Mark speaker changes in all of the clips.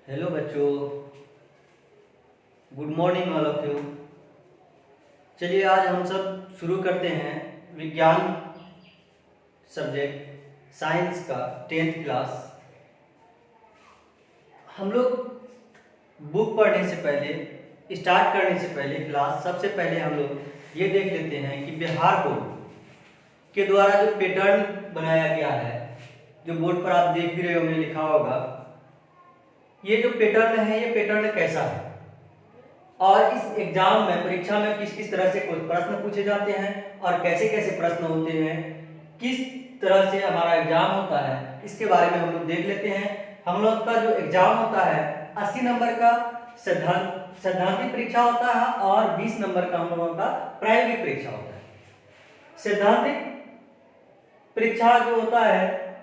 Speaker 1: Hello बच्चों, good morning all of you. चलिए आज हम सब शुरू करते हैं विज्ञान सब्जेक्ट साइंस का 10th क्लास। हम लोग बुक पढ़ने से पहले, स्टार्ट करने से पहले क्लास, सबसे पहले हम लोग ये देख लेते हैं कि बिहार बोर्ड के द्वारा जो पैटर्न बनाया गया है, जो बोर्ड पर आप देख भी रहे होंगे, लिखा होगा, ये जो पैटर्न है ये पैटर्न कैसा है और इस एग्जाम में, परीक्षा में किस किस तरह से प्रश्न पूछे जाते हैं और कैसे कैसे प्रश्न होते हैं, किस तरह से हमारा एग्जाम होता है, इसके बारे में हम लोग देख लेते हैं। हम लोग का जो एग्जाम होता है 80 नंबर का सैद्धांतिक परीक्षा होता है और 20 नंबर का हम लोगों का प्रायोगिक परीक्षा होता है। सैद्धांतिक परीक्षा जो होता है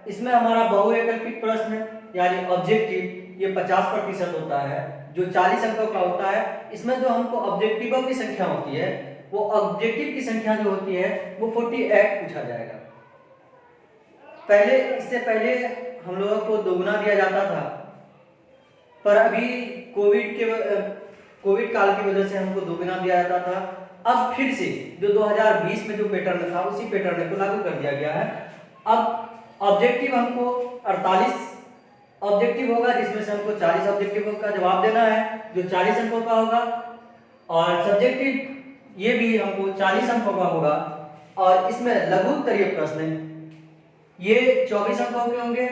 Speaker 1: इसमें हमारा बहुवैकल्पिक प्रश्न यानी ऑब्जेक्टिव ये 50% होता है, जो 40 अंकों का होता है। इसमें जो हमको ऑब्जेक्टिवों की संख्या होती है, वो ऑब्जेक्टिव की संख्या जो होती है वो 48 पूछा जाएगा। इससे पहले हम लोगों को दोगुना दिया जाता था, पर अभी कोविड काल की वजह से हमको दोगुना दिया जाता था। अब फिर से जो 2020 में जो पैटर्न था उसी पैटर्न को लागू कर दिया गया है। अब ऑब्जेक्टिव हमको 48 ऑब्जेक्टिव होगा, जिसमें से हमको 40 ऑब्जेक्टिव का जवाब देना है जो 40 अंकों का होगा, और सब्जेक्टिव ये भी हमको 40 अंकों का होगा। और इसमें लघु उत्तरीय प्रश्न ये 24 अंकों के होंगे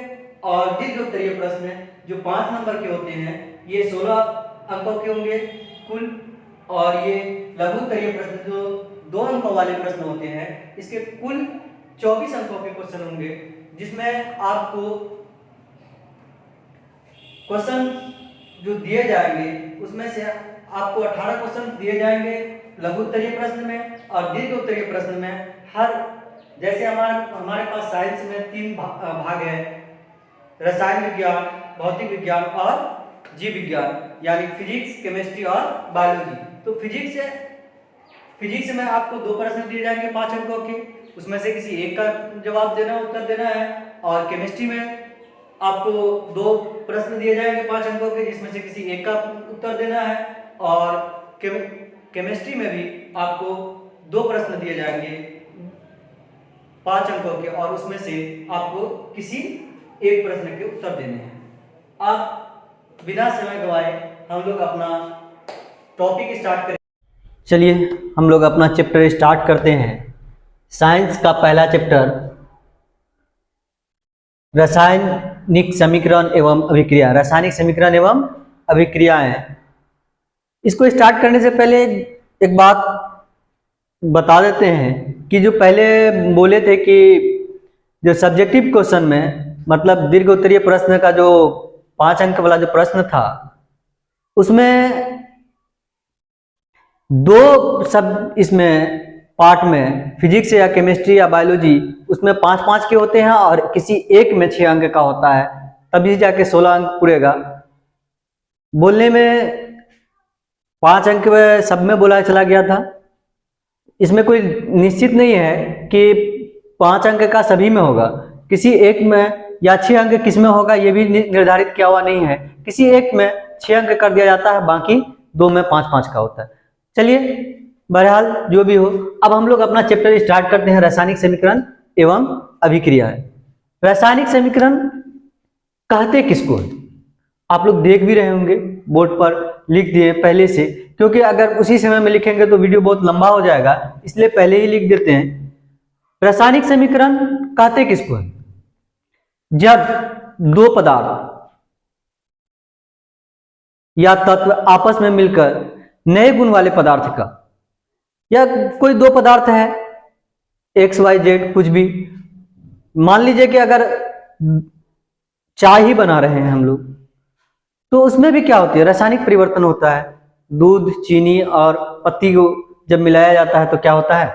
Speaker 1: और दीर्घ उत्तरीय प्रश्न जो 5 नंबर के होते हैं ये 16 अंकों के होंगे कुल। और ये लघु उत्तरीय प्रश्न जो 2 अंकों वाले प्रश्न होते हैं इसके कुल 24 अंकों के क्वेश्चन होंगे, जिसमें आपको क्वेश्चन जो दिए जाएंगे उसमें से आपको 18 क्वेश्चन दिए जाएंगे लघु उत्तरीय प्रश्न में और दीर्घ उत्तरीय प्रश्न में। हर जैसे हमारे पास साइंस में 3 भाग है, रसायन विज्ञान, भौतिक विज्ञान और जीव विज्ञान, यानी फिजिक्स, केमिस्ट्री और बायोलॉजी। तो फिजिक्स में आपको 2 प्रश्न दिए जाएंगे 5 अंकों के, उसमें से किसी एक का जवाब देना, उत्तर देना है। और केमिस्ट्री में आपको 2 प्रश्न दिए जाएंगे 5 अंकों के, जिसमें से किसी एक का उत्तर देना है। और केमिस्ट्री में भी आपको 2 प्रश्न दिए जाएंगे 5 अंकों के, और उसमें से आपको किसी एक प्रश्न के उत्तर देने हैं। अब बिना समय गवाए हम लोग अपना टॉपिक स्टार्ट करें। चलिए हम लोग अपना चैप्टर स्टार्ट करते हैं। साइंस का पहला चैप्टर रासायनिक समीकरण एवं अभिक्रिया, रासायनिक समीकरण एवं अभिक्रियाएं। इसको स्टार्ट करने से पहले एक बात बता देते हैं कि जो पहले बोले थे कि जो सब्जेक्टिव क्वेश्चन में, मतलब दीर्घ उत्तरीय प्रश्न का जो 5 अंक वाला जो प्रश्न था, उसमें 2 सब इसमें पार्ट में, फिजिक्स या केमिस्ट्री या बायोलॉजी, उसमें 5-5 के होते हैं और किसी एक में 6 अंक का होता है, तभी जाके 16 अंक पूरेगा। बोलने में 5 अंक में सब में बोला चला गया था। इसमें कोई निश्चित नहीं है कि 5 अंक का सभी में होगा, किसी एक में या 6 अंक किस में होगा ये भी निर्धारित किया हुआ नहीं है। किसी एक में 6 अंक कर दिया जाता है, बाकी 2 में 5-5 का होता है। चलिए बहरहाल जो भी हो, अब हम लोग अपना चैप्टर स्टार्ट करते हैं, रासायनिक समीकरण एवं अभिक्रियाएं। रासायनिक समीकरण कहते किसको है? आप लोग देख भी रहे होंगे, बोर्ड पर लिख दिए पहले से, क्योंकि अगर उसी समय में लिखेंगे तो वीडियो बहुत लंबा हो जाएगा, इसलिए पहले ही लिख देते हैं। रासायनिक समीकरण कहते किसको है? जब 2 पदार्थ या तत्व आपस में मिलकर नए गुण वाले पदार्थ का, या कोई 2 पदार्थ है XYZ कुछ भी, मान लीजिए कि अगर चाय ही बना रहे हैं हम लोग, तो उसमें भी क्या होती है? रासायनिक परिवर्तन होता है। दूध, चीनी और पत्ती को जब मिलाया जाता है तो क्या होता है?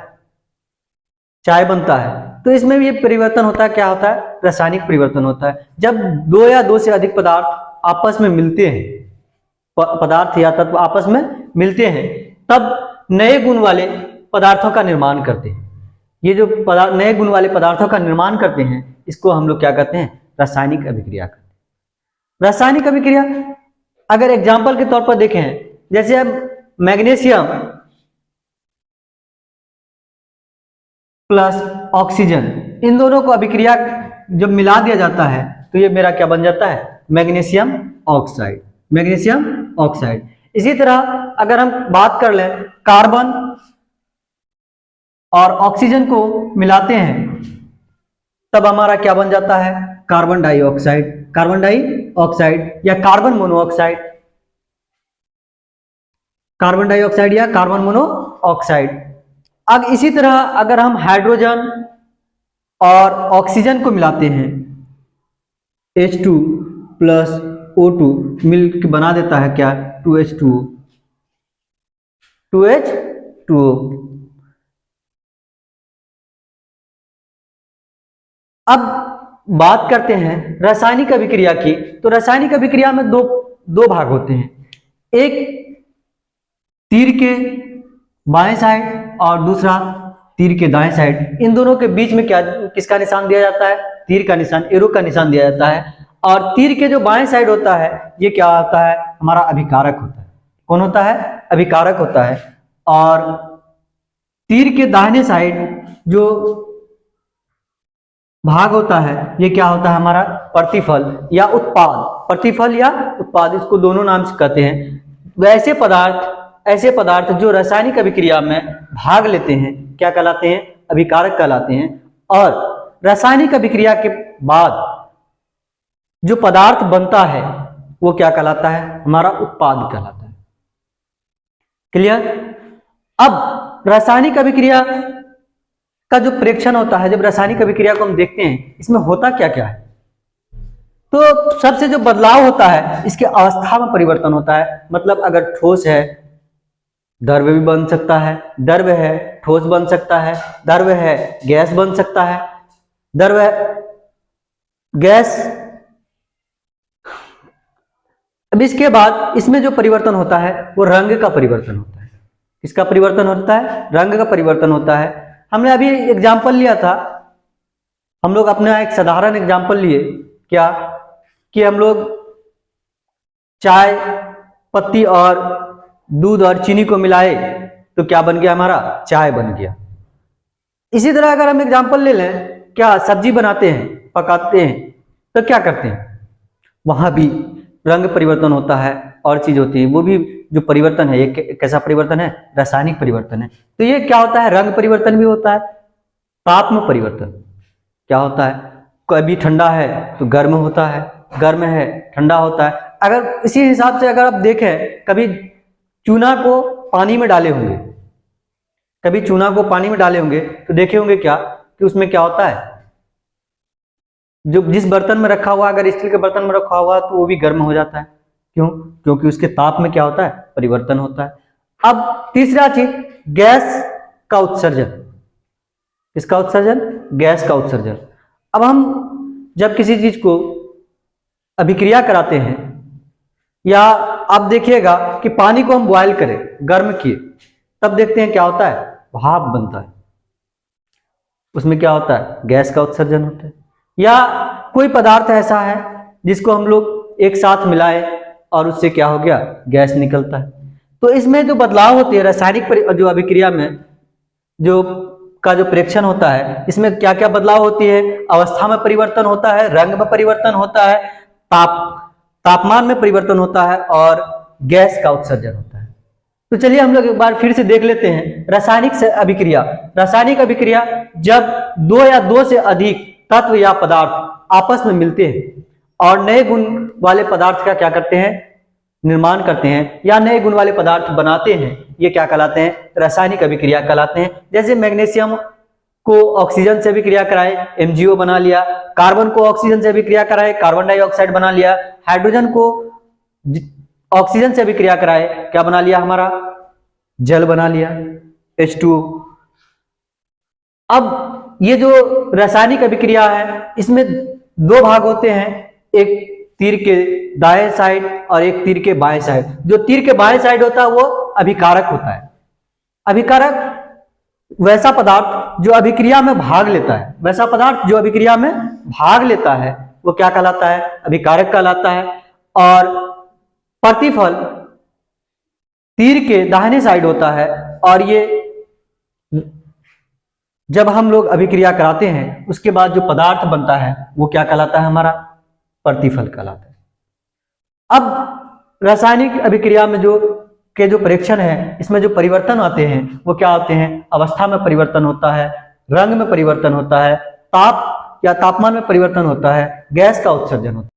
Speaker 1: चाय बनता है। तो इसमें भी ये परिवर्तन होता है, क्या होता है? रासायनिक परिवर्तन होता है। जब 2 या 2 से अधिक पदार्थ आपस में मिलते हैं, पदार्थ या तत्व आपस में मिलते हैं, तब नए गुण वाले पदार्थों का निर्माण करते हैं। ये जो नए गुण वाले पदार्थों का निर्माण करते हैं, इसको हम लोग क्या कहते हैं? रासायनिक अभिक्रिया कहते हैं। रासायनिक अभिक्रिया अगर एग्जाम्पल के तौर पर देखें, जैसे अब मैग्नीशियम प्लस ऑक्सीजन, इन दोनों को अभिक्रिया जब मिला दिया जाता है तो ये मेरा क्या बन जाता है, मैग्नीशियम ऑक्साइड, मैग्नीशियम ऑक्साइड। इसी तरह अगर हम बात कर लें, कार्बन और ऑक्सीजन को मिलाते हैं तब हमारा क्या बन जाता है, कार्बन डाइऑक्साइड, कार्बन डाइऑक्साइड या कार्बन मोनोऑक्साइड, कार्बन डाइऑक्साइड या कार्बन मोनोऑक्साइड। अब इसी तरह अगर हम हाइड्रोजन और ऑक्सीजन को मिलाते हैं, H2 प्लस O2 मिलकर बना देता है क्या, 2H2O, 2H2O। अब बात करते हैं रासायनिक अभिक्रिया की, तो रासायनिक अभिक्रिया में दो भाग होते हैं, एक तीर के बाएं साइड और दूसरा तीर के दाएं साइड। इन दोनों के बीच में क्या, किसका निशान दिया जाता है, तीर का निशान, एरो का निशान दिया जाता है। और तीर के जो बाएं साइड होता है ये क्या होता है, हमारा अभिकारक होता है। कौन होता है, अभिकारक होता है। और तीर के दाहिने साइड जो भाग होता है ये क्या होता है, हमारा प्रतिफल या उत्पाद, प्रतिफल या उत्पाद, इसको दोनों नाम से कहते हैं। वैसे ऐसे पदार्थ जो रासायनिक अभिक्रिया में भाग लेते हैं क्या कहलाते हैं, अभिकारक कहलाते हैं। और रासायनिक अभिक्रिया के बाद जो पदार्थ बनता है वो क्या कहलाता है, हमारा उत्पाद कहलाता है। क्लियर। अब रासायनिक अभिक्रिया का जो प्रेक्षण होता है, जब रासायनिक अभिक्रिया को हम देखते हैं इसमें होता क्या क्या है, तो सबसे जो बदलाव होता है इसके अवस्था में परिवर्तन होता है। मतलब अगर ठोस है द्रव्य भी बन सकता है, द्रव्य है ठोस बन सकता है, द्रव्य है गैस बन सकता है, द्रव्य गैस। अब इसके बाद इसमें जो परिवर्तन होता है वो रंग का परिवर्तन होता है। किसका परिवर्तन होता है, रंग का परिवर्तन होता है। हमने अभी एग्जाम्पल लिया था, हम लोग अपना एक साधारण एग्जाम्पल लिए क्या, कि हम लोग चाय पत्ती और दूध और चीनी को मिलाए तो क्या बन गया, हमारा चाय बन गया। इसी तरह अगर हम एग्जाम्पल ले लें, क्या सब्जी बनाते हैं, पकाते हैं तो क्या करते हैं, वहां भी रंग परिवर्तन होता है और चीज होती है। वो भी जो परिवर्तन है ये कैसा परिवर्तन है, रासायनिक परिवर्तन है। तो ये क्या होता है, रंग परिवर्तन भी होता है, तापमान परिवर्तन क्या होता है, कभी ठंडा है तो गर्म होता है, गर्म है ठंडा होता है। अगर इसी हिसाब से अगर आप देखें, कभी चूना को पानी में डाले होंगे, कभी चूना को पानी में डाले होंगे तो देखे होंगे क्या कि उसमें क्या होता है, जो जिस बर्तन में रखा हुआ, अगर स्टील के बर्तन में रखा हुआ तो वो भी गर्म हो जाता है। क्यों, क्योंकि उसके ताप में क्या होता है, परिवर्तन होता है। अब तीसरा चीज, गैस का उत्सर्जन। किसका उत्सर्जन, गैस का उत्सर्जन। अब हम जब किसी चीज को अभिक्रिया कराते हैं, या आप देखिएगा कि पानी को हम बॉयल करें, गर्म किए, तब देखते हैं क्या होता है, भाप बनता है, उसमें क्या होता है, गैस का उत्सर्जन होता है। या कोई पदार्थ ऐसा है जिसको हम लोग एक साथ मिलाए और उससे क्या हो गया, गैस निकलता है। तो इसमें जो बदलाव होती है रासायनिक जो अभिक्रिया में जो प्रेक्षण होता है, इसमें क्या क्या बदलाव होती है, अवस्था में परिवर्तन होता है, रंग में परिवर्तन होता है, तापमान में परिवर्तन होता है और गैस का उत्सर्जन होता है। तो चलिए हम लोग एक बार फिर से देख लेते हैं रासायनिक अभिक्रिया। रासायनिक अभिक्रिया जब दो या दो से अधिक तत्व या पदार्थ आपस में मिलते हैं और नए गुण वाले पदार्थ का क्या करते हैं, निर्माण करते हैं, या नए गुण वाले पदार्थ बनाते हैं, ये क्या कहलाते हैं, रासायनिक अभिक्रिया कहलाते हैं। जैसे मैग्नीशियम को ऑक्सीजन से अभिक्रिया कराए, MgO बना लिया, कार्बन को ऑक्सीजन से अभिक्रिया कराए, कार्बन डाइऑक्साइड बना लिया, हाइड्रोजन को ऑक्सीजन से अभिक्रिया कराए, क्या बना लिया, हमारा जल बना लिया, H2O। अब ये जो रासायनिक अभिक्रिया है इसमें दो भाग होते हैं, एक तीर के दाएं साइड और एक तीर के बाएं साइड। जो तीर के बाएं साइड होता है वो अभिकारक होता है। अभिकारक वैसा पदार्थ जो अभिक्रिया में भाग लेता है, वैसा पदार्थ जो अभिक्रिया में भाग लेता है वो क्या कहलाता है, अभिकारक कहलाता है। और प्रतिफल तीर के दाहिने साइड होता है, और ये जब हम लोग अभिक्रिया कराते हैं उसके बाद जो पदार्थ बनता है वो क्या कहलाता है, हमारा प्रतिफल कहलाता है। अब रासायनिक अभिक्रिया में जो परीक्षण है, इसमें जो परिवर्तन आते हैं वो क्या होते हैं, अवस्था में परिवर्तन होता है, रंग में परिवर्तन होता है, ताप या तापमान में परिवर्तन होता है, गैस का उत्सर्जन होता है।